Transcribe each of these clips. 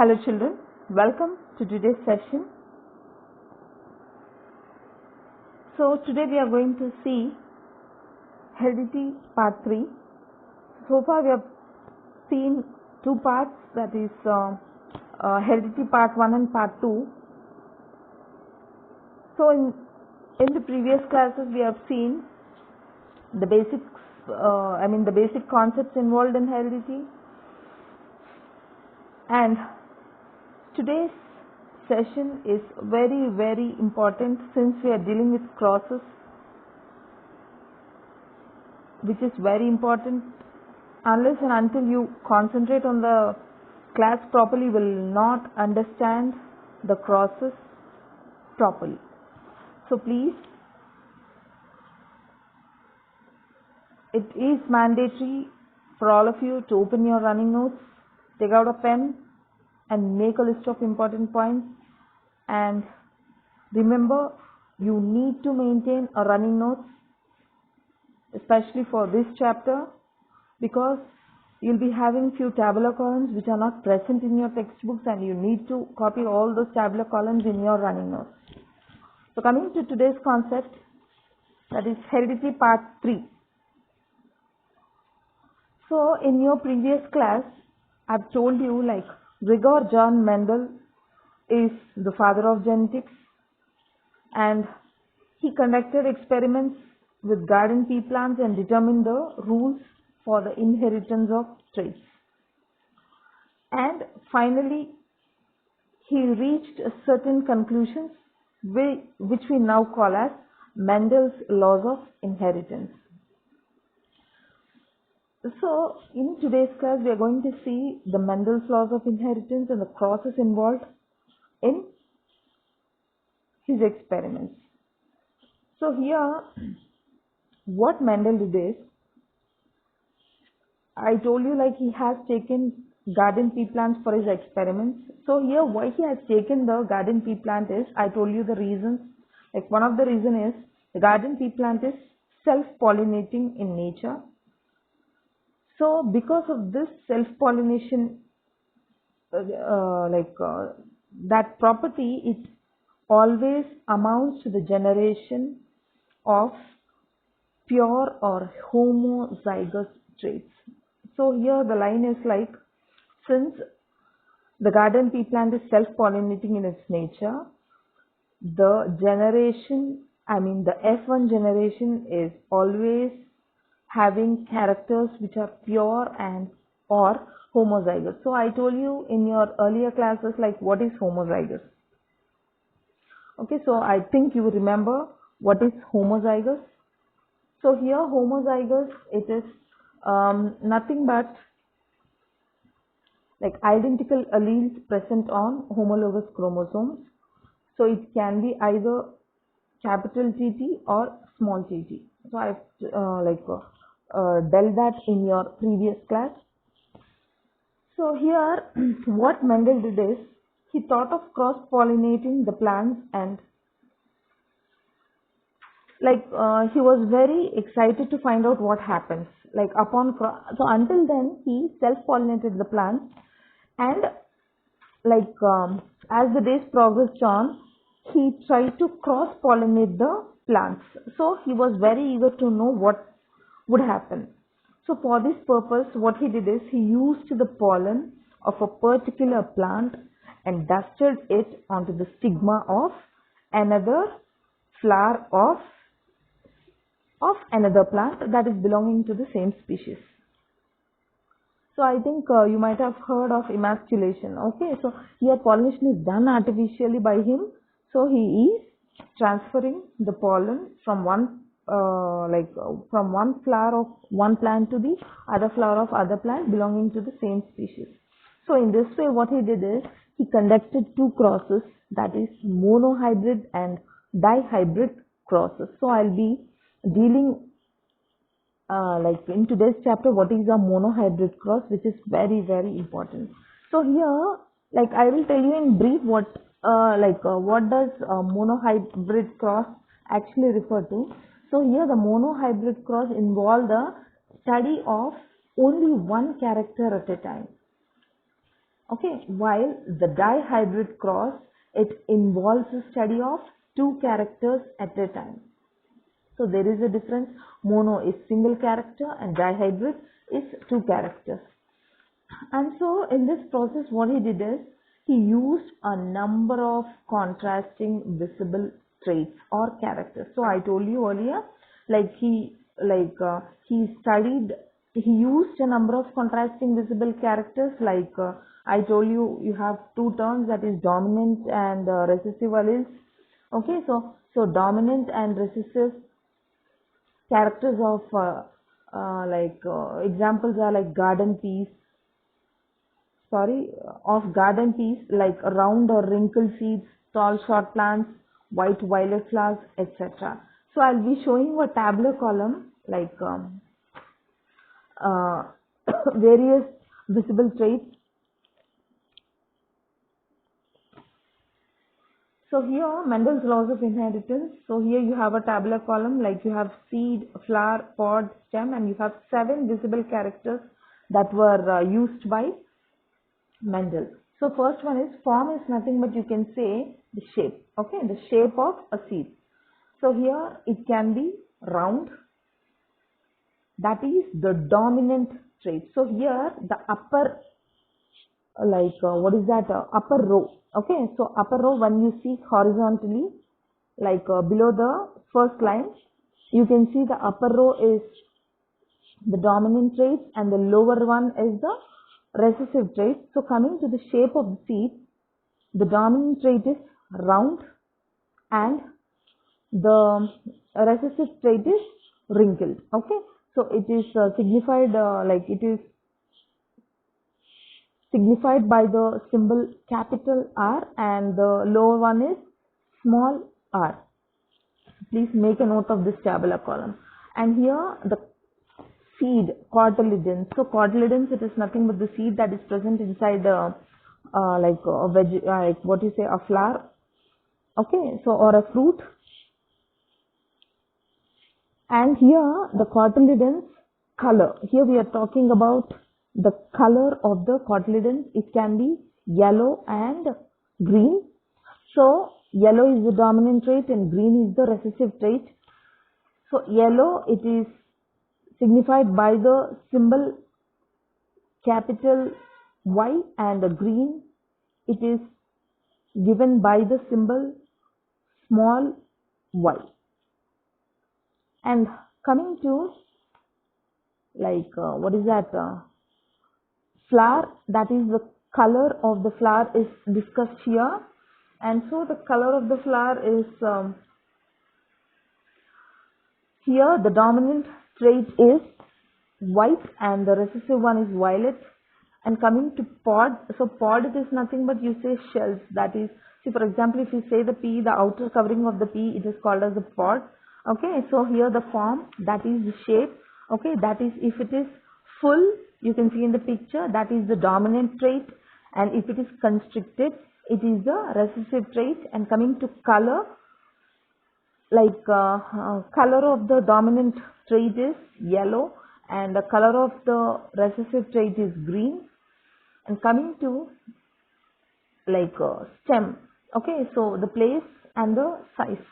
Hello children, welcome to today's session. So today we are going to see heredity part 3. So far we have seen two parts, that is heredity part 1 and part 2. So in the previous classes we have seen the basics, the basic concepts involved in heredity, and today's session is very important since we are dealing with crosses, which is very important. Unless and until you concentrate on the class properly, you will not understand the crosses properly. So please, it is mandatory for all of you to open your running notes, take out a pen and make a list of important points, and remember, you need to maintain a running notes, especially for this chapter, because you'll be having few tabular columns which are not present in your textbooks, and you need to copy all those tabular columns in your running notes. So coming to today's concept, that is heredity part 3. So in your previous class, I've told you like Gregor John Mendel is the father of genetics, and he conducted experiments with garden pea plants and determined the rules for the inheritance of traits. And finally, he reached certain conclusions which we now call as Mendel's laws of inheritance. So, in today's class, we are going to see the Mendel's laws of inheritance and the process involved in his experiments. So, here, what Mendel did is, I told you like he has taken garden pea plants for his experiments. So, here, why he has taken the garden pea plant is, I told you the reasons. Like one of the reasons is, the garden pea plant is self-pollinating in nature. So, because of this self-pollination, that property, it always amounts to the generation of pure or homozygous traits. So, here the line is like, since the garden pea plant is self-pollinating in its nature, the generation, the F1 generation is always having characters which are pure and or homozygous. So I told you in your earlier classes like what is homozygous. Okay, so I think you remember what is homozygous. So here homozygous, it is nothing but like identical alleles present on homologous chromosomes. So it can be either capital TT or small tt. So I've dealt that in your previous class. So here what Mendel did is, he thought of cross-pollinating the plants, and he was very excited to find out what happens. Like so until then he self-pollinated the plants, and as the days progressed on, he tried to cross-pollinate the plants. So he was very eager to know what would happen. So for this purpose, what he did is, he used the pollen of a particular plant and dusted it onto the stigma of another flower of another plant that is belonging to the same species. So I think you might have heard of emasculation. Okay, so here pollination is done artificially by him. So he is transferring the pollen from one flower of one plant to the other flower of other plant belonging to the same species. So in this way, what he did is, he conducted two crosses, that is monohybrid and dihybrid crosses. So I'll be dealing in today's chapter what is a monohybrid cross, which is very important. So here I will tell you in brief what does monohybrid cross actually refer to. So here the monohybrid cross involve the study of only one character at a time. Okay, while the dihybrid cross, it involves the study of two characters at a time. So there is a difference. Mono is single character and dihybrid is two characters. And so in this process, what he did is he used a number of contrasting visible traits or characters. So I told you earlier, like he used a number of contrasting visible characters. I told you, you have two terms, that is dominant and recessive alleles. Okay, so dominant and recessive characters of examples are like garden peas, of garden peas, like round or wrinkled seeds, tall short plants, white violet flowers, etc. So I'll be showing a tabular column uh, various visible traits. So here Mendel's laws of inheritance. So here you have a tabular column, like you have seed, flower, pod, stem, and you have 7 visible characters that were used by Mendel. So first one is form is nothing but you can say the shape. Okay, the shape of a seed. So here it can be round. That is the dominant trait. So here the upper upper row. Okay, so upper row, when you see horizontally, below the first line, you can see the upper row is the dominant trait and the lower one is the recessive trait. So coming to the shape of the seed, the dominant trait is round and the recessive trait is wrinkled. Okay, so it is signified by the symbol capital R, and the lower one is small r. Please make a note of this tabular column. And here the seed, cotyledons. So cotyledons, it is nothing but the seed that is present inside a flower. Okay, so or a fruit. And here the cotyledons color. Here we are talking about the color of the cotyledons. It can be yellow and green. So yellow is the dominant trait and green is the recessive trait. So yellow, it is signified by the symbol capital Y, and the green, it is given by the symbol small y. And coming to flower, that is the color of the flower is discussed here. And so the color of the flower is here the dominant trait is white and the recessive one is violet. And coming to pod, so pod, it is nothing but you say shells. That is, see, for example, if you say the pea, the outer covering of the pea, it is called as a pod. Okay, so here the form, that is the shape. Okay, that is, if it is full, you can see in the picture, that is the dominant trait, and if it is constricted, it is the recessive trait. And coming to color, color of the dominant trait is yellow and the color of the recessive trait is green. And coming to stem, okay, so the place and the size.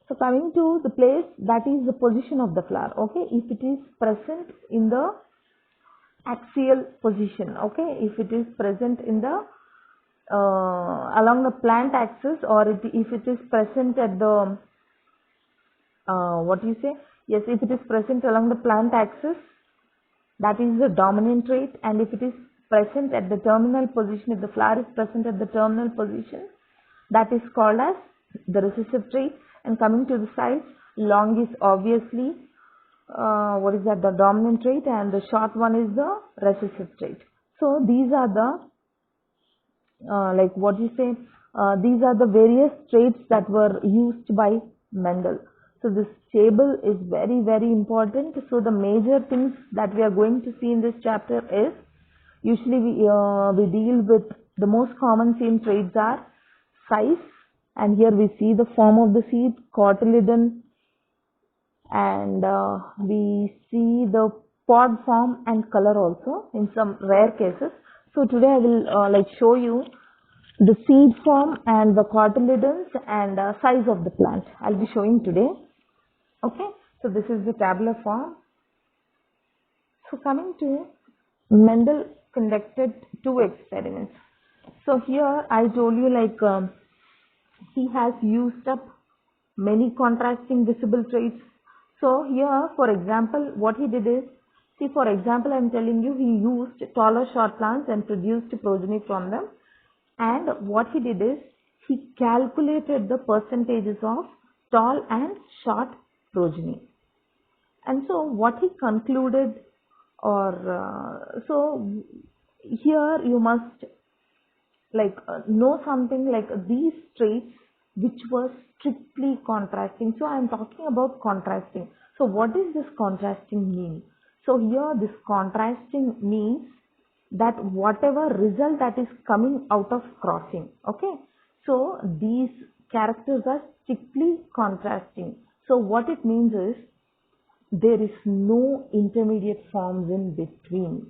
So coming to the place, that is the position of the flower. Okay, if it is present in the axial position, okay, if it is present in the along the plant axis, or if it is present at the if it is present along the plant axis, that is the dominant trait. And if it is present at the terminal position, if the flower is present at the terminal position, that is called as the recessive trait. And coming to the size, long is obviously the dominant trait, and the short one is the recessive trait. So these are the these are the various traits that were used by Mendel. So this table is very, very important. So the major things that we are going to see in this chapter is, usually we deal with the most common same traits are size, and here we see the form of the seed, cotyledon, and we see the pod form and color also in some rare cases. So today I will show you the seed form and the cotyledons and size of the plant. I'll be showing today. Okay, so this is the tabular form. So coming to Mendel conducted 2 experiments. So here I told you he has used up many contrasting visible traits. So here, for example, what he did is, see, for example, I am telling you, he used taller short plants and produced progeny from them. And what he did is, he calculated the percentages of tall and short progeny. And so what he concluded, so here you must know something like these traits which were strictly contrasting. So I am talking about contrasting. So what does this contrasting mean? So here this contrasting means that whatever result that is coming out of crossing, okay, so these characters are strictly contrasting. So what it means is there is no intermediate forms in between.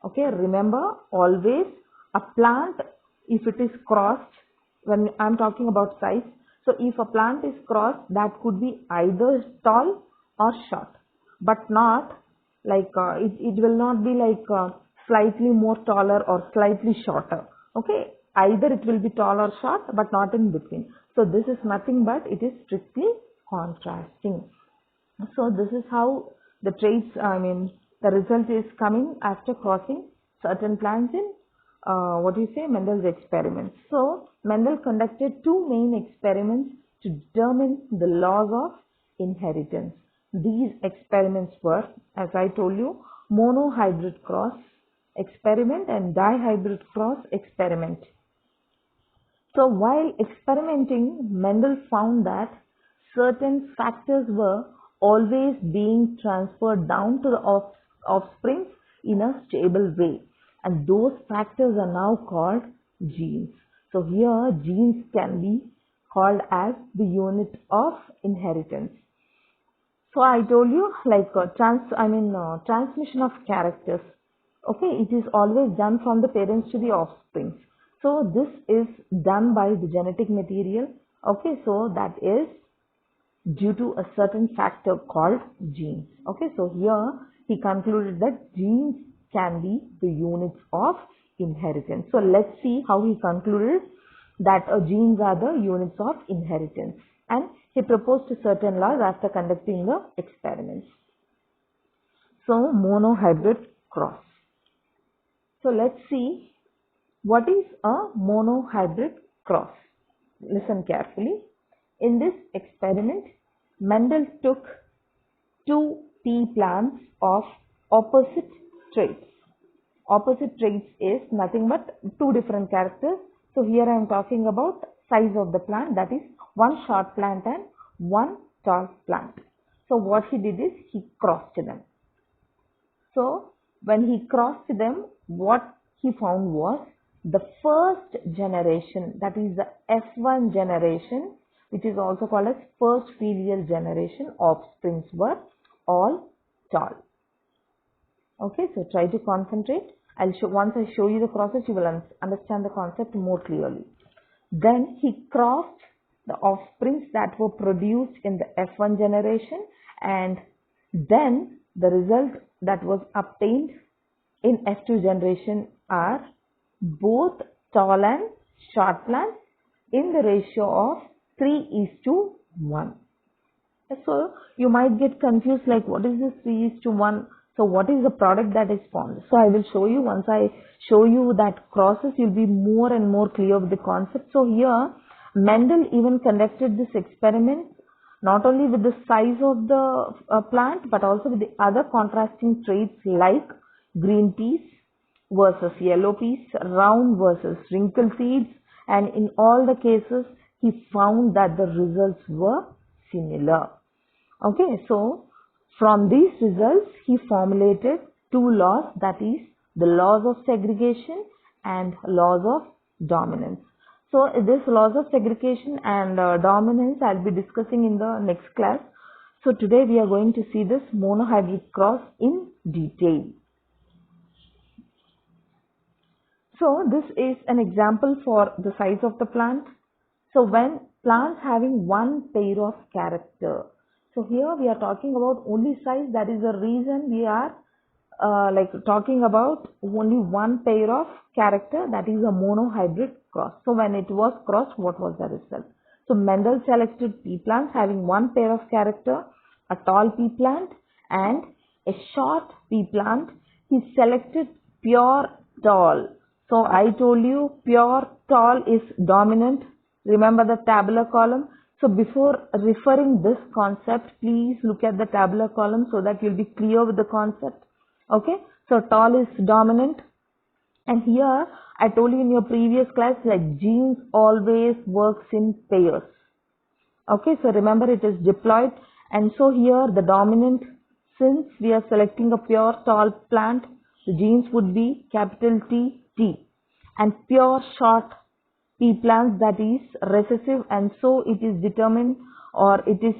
Okay, remember, always a plant, if it is crossed, when I'm talking about size, so if a plant is crossed, that could be either tall or short, but not it will not be slightly more taller or slightly shorter. Okay, either it will be tall or short, but not in between. So this is nothing but it is strictly contrasting. So this is how the traits, the result is coming after crossing certain plants in Mendel's experiments. So Mendel conducted 2 main experiments to determine the laws of inheritance. These experiments were, as I told you, monohybrid cross experiment and dihybrid cross experiment. So while experimenting, Mendel found that certain factors were always being transferred down to the offsprings in a stable way, and those factors are now called genes. So here genes can be called as the unit of inheritance. So I told you transmission of characters. Okay, it is always done from the parents to the offspring. So this is done by the genetic material. Okay, so that is due to a certain factor called genes. Okay, so here he concluded that genes can be the units of inheritance. So let's see how he concluded that genes are the units of inheritance. And he proposed certain laws after conducting the experiments. So monohybrid cross. So let's see what is a monohybrid cross. Listen carefully. In this experiment, Mendel took 2 pea plants of opposite traits. Opposite traits is nothing but 2 different characters. So here I am talking about size of the plant, that is 1 short plant and 1 tall plant. So what he did is he crossed them. So when he crossed them, what he found was the first generation, that is the F1 generation, which is also called as first filial generation, offsprings were all tall. Okay, so try to concentrate. Once I show you the process, you will understand the concept more clearly. Then he crossed the offsprings that were produced in the F1 generation, and then the result that was obtained in F2 generation are both tall and short plants in the ratio of 3:1. So you might get confused like what is this 3:1? So what is the product that is formed? So I will show you. Once I show you that process, you'll be more and more clear with the concept. So here Mendel even conducted this experiment not only with the size of the plant but also with the other contrasting traits like green peas versus yellow peas, round versus wrinkled seeds, and in all the cases he found that the results were similar. Okay, so from these results he formulated 2 laws, that is the laws of segregation and laws of dominance. So this laws of segregation and dominance I'll be discussing in the next class. So today we are going to see this monohybrid cross in detail. So this is an example for the size of the plant. So when plants having one pair of character. So here we are talking about only size. That is the reason we are like talking about only one pair of character, that is a monohybrid cross. So when it was crossed, what was the result? So Mendel selected pea plants having one pair of character, a tall pea plant and a short pea plant. He selected pure tall. So I told you pure tall is dominant. Remember the tabular column. So before referring this concept, please look at the tabular column so that you'll be clear with the concept. Okay, so tall is dominant, and here I told you in your previous class like genes always works in pairs. Okay, so remember it is diploid, and so here the dominant, since we are selecting a pure tall plant, the genes would be capital T, T, and pure short pea plants, that is recessive, and so it is determined, or it is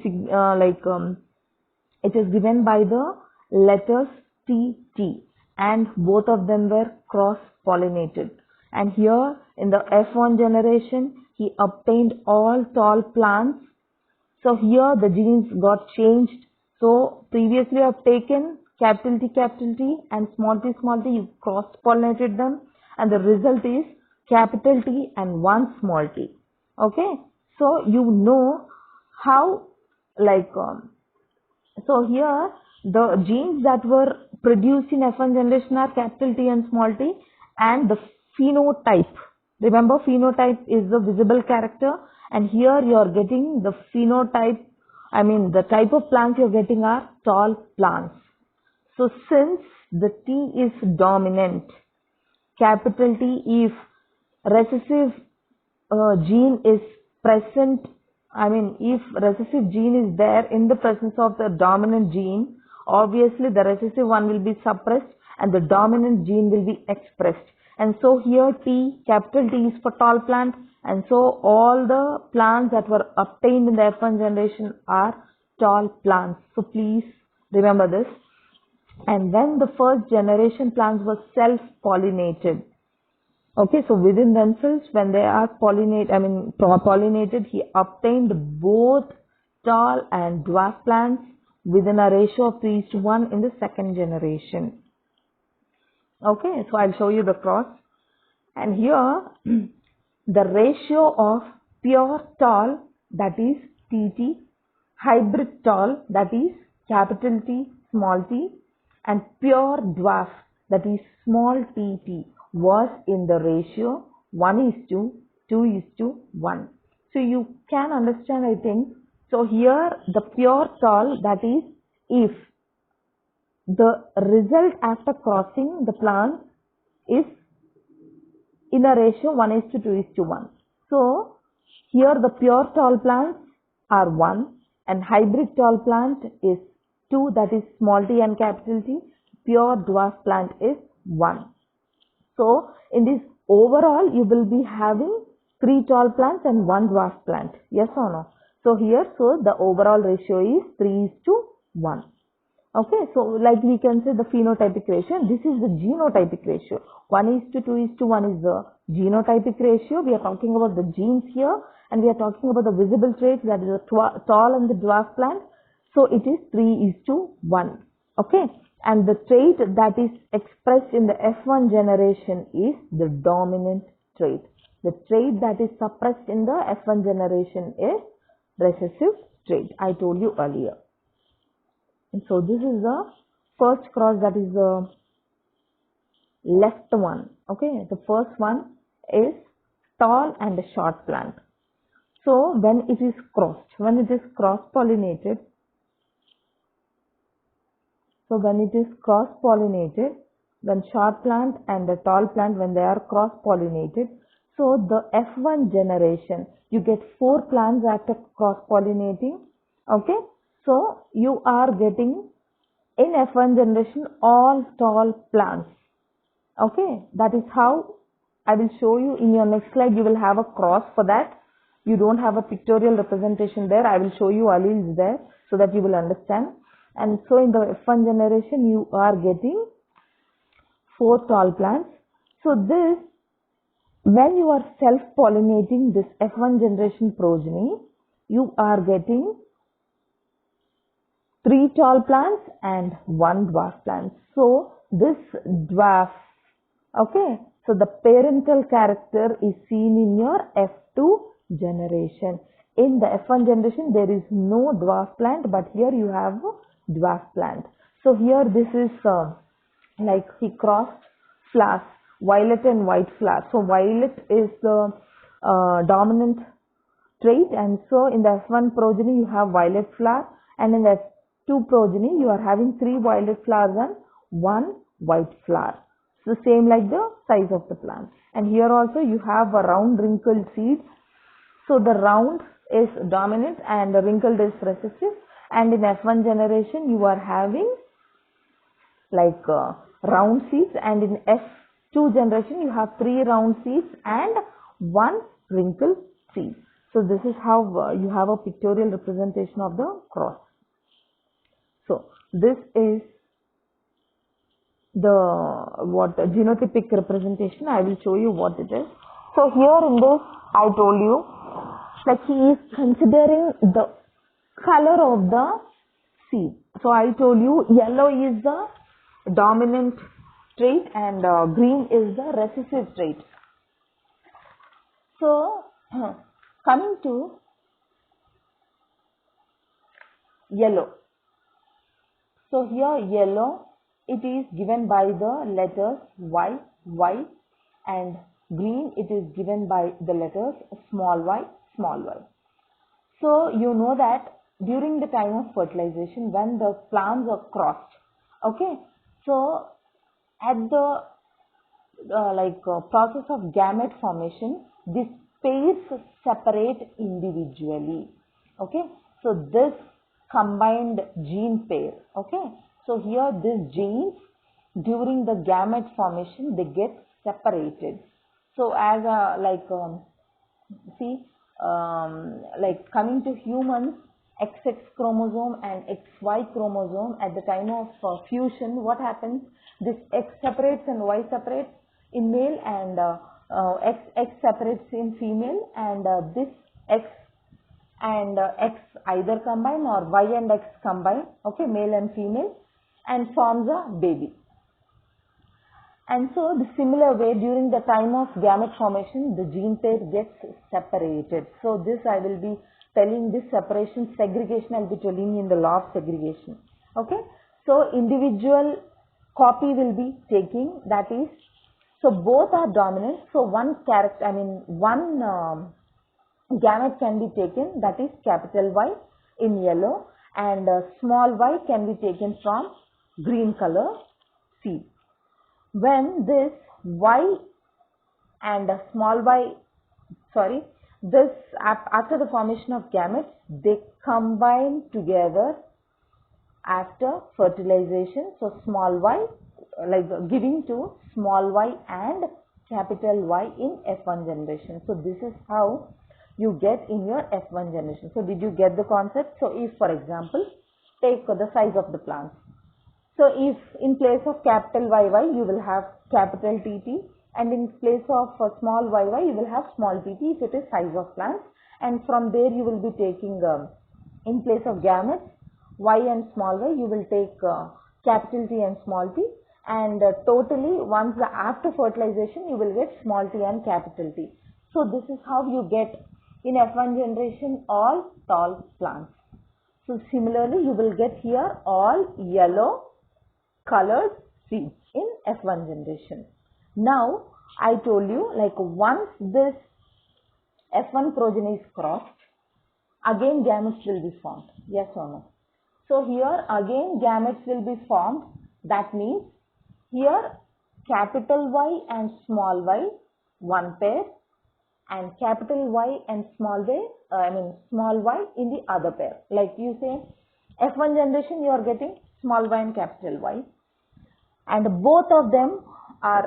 it is given by the letters T, T, and both of them were cross-pollinated. And here in the F1 generation, he obtained all tall plants. So here the genes got changed. So previously I have taken capital T and small t, you cross-pollinated them, and the result is capital T and one small t. Okay, so you know how so here the genes that were produced in F1 generation are capital T and small t, and the phenotype. Remember, phenotype is the visible character, and here you are getting the phenotype. I mean the type of plants you are getting are tall plants. So since the T is dominant, capital T, if recessive gene is present, I mean if recessive gene is there in the presence of the dominant gene, obviously the recessive one will be suppressed and the dominant gene will be expressed. And so here T, capital T is for tall plant, and so all the plants that were obtained in the F1 generation are tall plants. So please remember this. And when the first generation plants were self-pollinated, okay, so within themselves, when they are pollinated, he obtained both tall and dwarf plants within a ratio of 3:1 in the second generation. Okay, so I'll show you the cross. And here, the ratio of pure tall, that is TT, hybrid tall, that is capital T, small t, and pure dwarf, that is small tt, was in the ratio 1:2:1. So you can understand, I think. So here the pure tall, that is if the result after crossing the plant is in a ratio 1:2:1. So here the pure tall plants are 1 and hybrid tall plant is 2, that is small t and capital T. Pure dwarf plant is 1. So in this overall you will be having 3 tall plants and 1 dwarf plant. Yes or no? So here, so the overall ratio is 3:1. Okay, so like we can say the phenotypic ratio, this is the genotypic ratio. 1:2:1 is the genotypic ratio. We are talking about the genes here, and we are talking about the visible traits, that is the tall and the dwarf plant. So it is 3:1. Okay, and the trait that is expressed in the F1 generation is the dominant trait. The trait that is suppressed in the F1 generation is recessive trait. I told you earlier. And so this is the first cross, that is the left one. Okay, the first one is tall and a short plant. So when it is crossed, when it is cross-pollinated, when short plant and the tall plant, when they are cross-pollinated, so the F1 generation, you get 4 plants after cross-pollinating. Okay, so you are getting in F1 generation all tall plants. Okay, that is how I will show you in your next slide. You will have a cross. For that you don't have a pictorial representation there. I will show you alleles there so that you will understand. And so in the F1 generation you are getting 4 tall plants. So this when you are self-pollinating this F1 generation progeny, you are getting 3 tall plants and 1 dwarf plant. So this dwarf, okay, so the parental character is seen in your F2 generation. In the F1 generation there is no dwarf plant, but here you have a dwarf plant. So here this is like he crossed flowers, violet and white flowers. So violet is the dominant trait, and so in the F1 progeny you have violet flower, and in the F2 progeny you are having 3 violet flowers and 1 white flower. So same like the size of the plant. And here also you have a round wrinkled seed. So the round is dominant and the wrinkled is recessive. And in F1 generation you are having like round seeds, and in F2 generation you have 3 round seeds and 1 wrinkled seed. So this is how you have a pictorial representation of the cross. So this is the genotypic representation. I will show you what it is. So here in this I told you, like he is considering the color of the seed. So I told you yellow is the dominant trait and green is the recessive trait. So coming to yellow. So here yellow, it is given by the letters Y, Y, and green it is given by the letters small y, small y. So you know that during the time of fertilization when the plants are crossed, okay, so at the process of gamete formation, these pairs separate individually, okay. So this combined gene pair, okay. So here these genes during the gamete formation they get separated. So as like coming to humans, XX chromosome and XY chromosome at the time of fusion, what happens? This X separates and Y separates in male, and X separates in female, and this X and X either combine or Y and X combine, okay, male and female, and forms a baby. And so the similar way during the time of gamete formation the gene pair gets separated. So this I will be telling this separation, segregation I will be telling in the law of segregation, okay. So individual copy will be taking, that is, so both are dominant, so one gamete can be taken, that is capital Y in yellow, and small y can be taken from green color seed. When this Y and small y, this after the formation of gametes, they combine together after fertilization. So small y, like giving to small y and capital Y in F1 generation. So this is how you get in your F1 generation. So did you get the concept? So if, for example, take the size of the plants. So if in place of capital YY you will have capital TT, and in place of small YY you will have small TT if it is size of plants, and from there you will be taking in place of gametes Y and small y you will take capital T and small t, and totally once after fertilization you will get small t and capital T. So this is how you get in F1 generation all tall plants. So similarly you will get here all yellow colored seeds in F1 generation. Now I told you, like once this F1 progeny is crossed, again gametes will be formed, yes or no? So here again gametes will be formed. That means here capital Y and small y one pair, and capital Y and small y in the other pair. Like you say F1 generation you are getting small y and capital Y, and both of them are,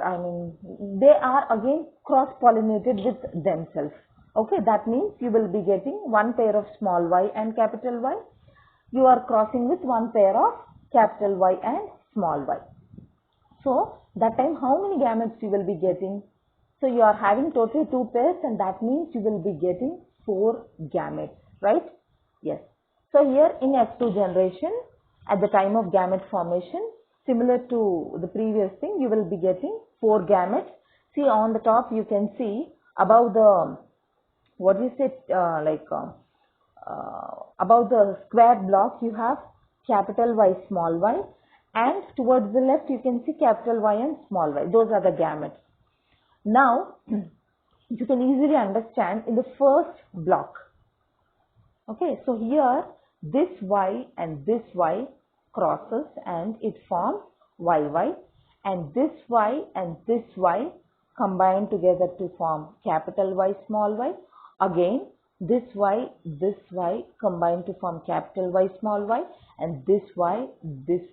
they are again cross pollinated with themselves. Okay, that means you will be getting one pair of small y and capital Y. You are crossing with one pair of capital Y and small y. So that time how many gametes you will be getting? So So you are having total 2 pairs, and that means you will be getting 4 gametes, right? Yes. So here in F2 generation, at the time of gamete formation, similar to the previous thing, you will be getting 4 gametes. See on the top you can see above the, what is it, above the square block you have capital Y, small y, and towards the left you can see capital Y and small y. Those are the gametes. Now you can easily understand in the first block. Okay, so here this Y and this Y crosses and it forms YY, and this Y and this Y combine together to form capital Y, small y. Again this Y combine to form capital Y, small y, and this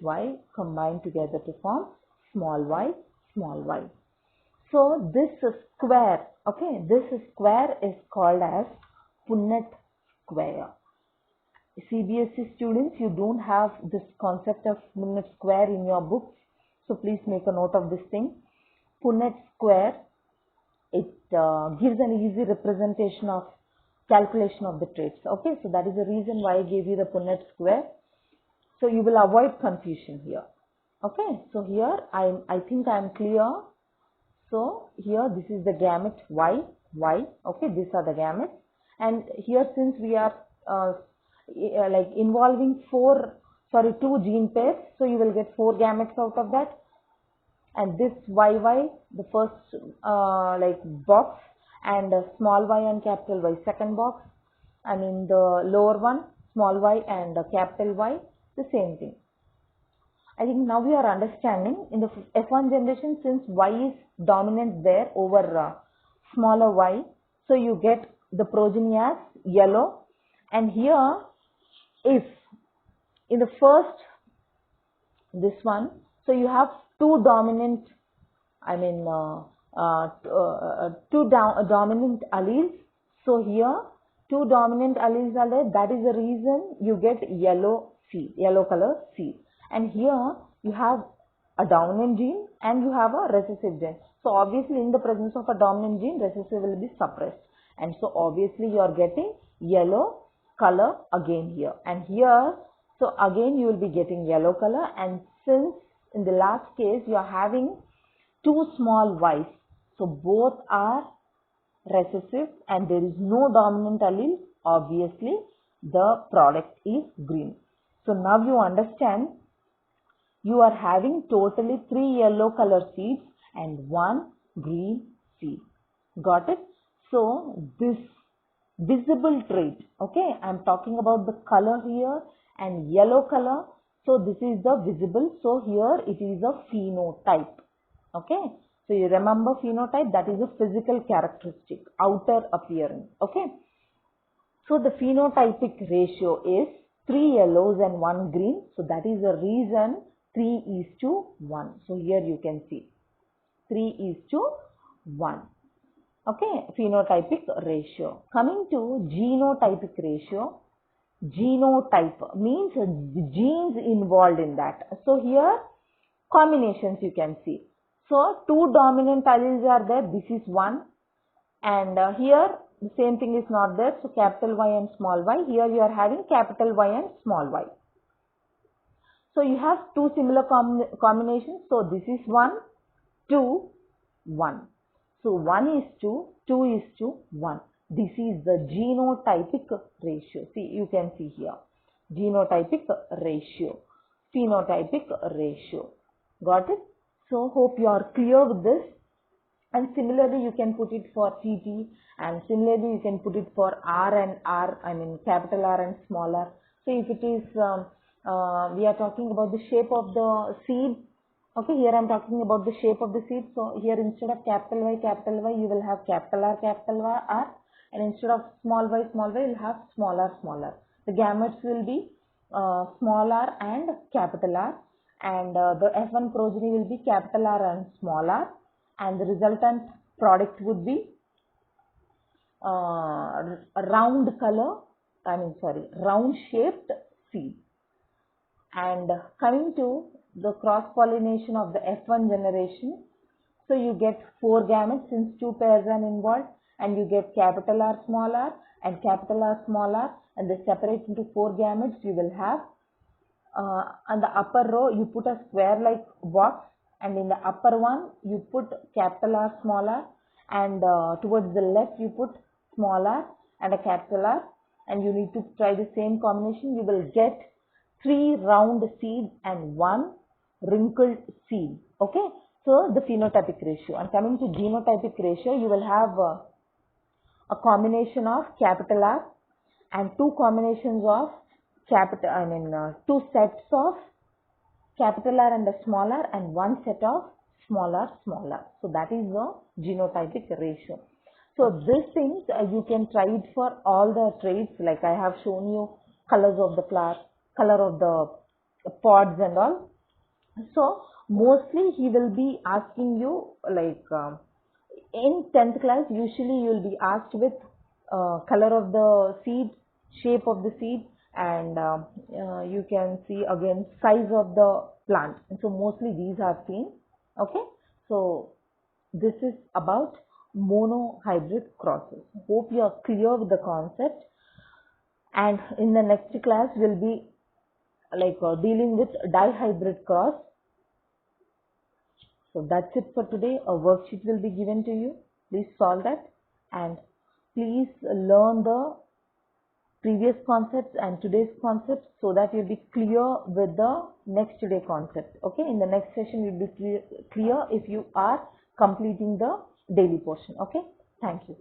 Y combine together to form small y, small y. So this square, okay, this square is called as Punnett square. CBSE students, you don't have this concept of Punnett square in your books, so please make a note of this thing. Punnett square, it gives an easy representation of calculation of the traits. Okay, so that is the reason why I gave you the Punnett square. So you will avoid confusion here. Okay, so here I think I am clear. So here this is the gamete Y. Okay, these are the gametes, and here since we are like involving 2 gene pairs, so you will get 4 gametes out of that. And this YY, the first box, and small y and capital Y, second box, and in the lower one small y and capital Y, the same thing. I think now we are understanding in the F1 generation, since Y is dominant there over smaller y, so you get the progeny as yellow. And here if in the first, this one, so you have 2 dominant, dominant alleles. So here 2 dominant alleles are there, that is the reason you get yellow seed, yellow color seed. And here you have a dominant gene and you have a recessive gene. So obviously in the presence of a dominant gene, recessive will be suppressed, and so obviously you are getting yellow color again here. And here, so again you will be getting yellow color, and since in the last case you are having 2 small y's, so both are recessive and there is no dominant allele, obviously the product is green. So now you understand, you are having totally 3 yellow color seeds and 1 green seed. Got it? So this visible trait, okay, I am talking about the color here and yellow color. So this is the visible, so here it is a phenotype. Okay, so you remember phenotype, that is a physical characteristic, outer appearance. Okay, so the phenotypic ratio is 3 yellows and 1 green, so that is the reason 3:1. So here you can see 3:1. Okay, phenotypic ratio. Coming to genotypic ratio, genotype means genes involved in that. So here combinations you can see. So 2 dominant alleles are there, this is 1, and here the same thing is not there, so capital Y and small y, here you are having capital Y and small y. So you have 2 similar combinations, so this is 1, 2, 1. So 1:2:1. This is the genotypic ratio. See, you can see here, genotypic ratio, phenotypic ratio. Got it? So hope you are clear with this. And similarly, you can put it for TT, and similarly you can put it for R and R, capital R and small r. So if it is, we are talking about the shape of the seed. Okay, here I am talking about the shape of the seed. So here instead of capital Y, you will have capital R, and instead of small y, you will have small r. The gametes will be small r and capital R, and the F1 progeny will be capital R and small r, and the resultant product would be round shaped seed. And coming to the cross pollination of the F1 generation, So you get 4 gametes since 2 pairs are involved, and you get capital R small r and capital R small r, and they separate into 4 gametes. You will have on the upper row you put a square like box, and in the upper one you put capital R small r, and towards the left you put small r and a capital R, and you need to try the same combination. You will get 3 round seeds and 1 wrinkled seed. Okay, so the phenotypic ratio. And coming to genotypic ratio, you will have a combination of capital R and 2 combinations of two sets of capital R and a small r, and 1 set of small r. So that is the genotypic ratio. So these things you can try it for all the traits, like I have shown you colors of the flower, color of the pods and all. So mostly he will be asking you like in 10th class usually you will be asked with color of the seed, shape of the seed, and you can see again size of the plant. And so mostly these are seen. Okay, so this is about monohybrid crosses. Hope you are clear with the concept, and in the next class we'll be like dealing with dihybrid cross. So that's it for today. A worksheet will be given to you. Please solve that, and please learn the previous concepts and today's concepts so that you'll be clear with the next day concept. Okay, in the next session you'll be clear if you are completing the daily portion. Okay, thank you.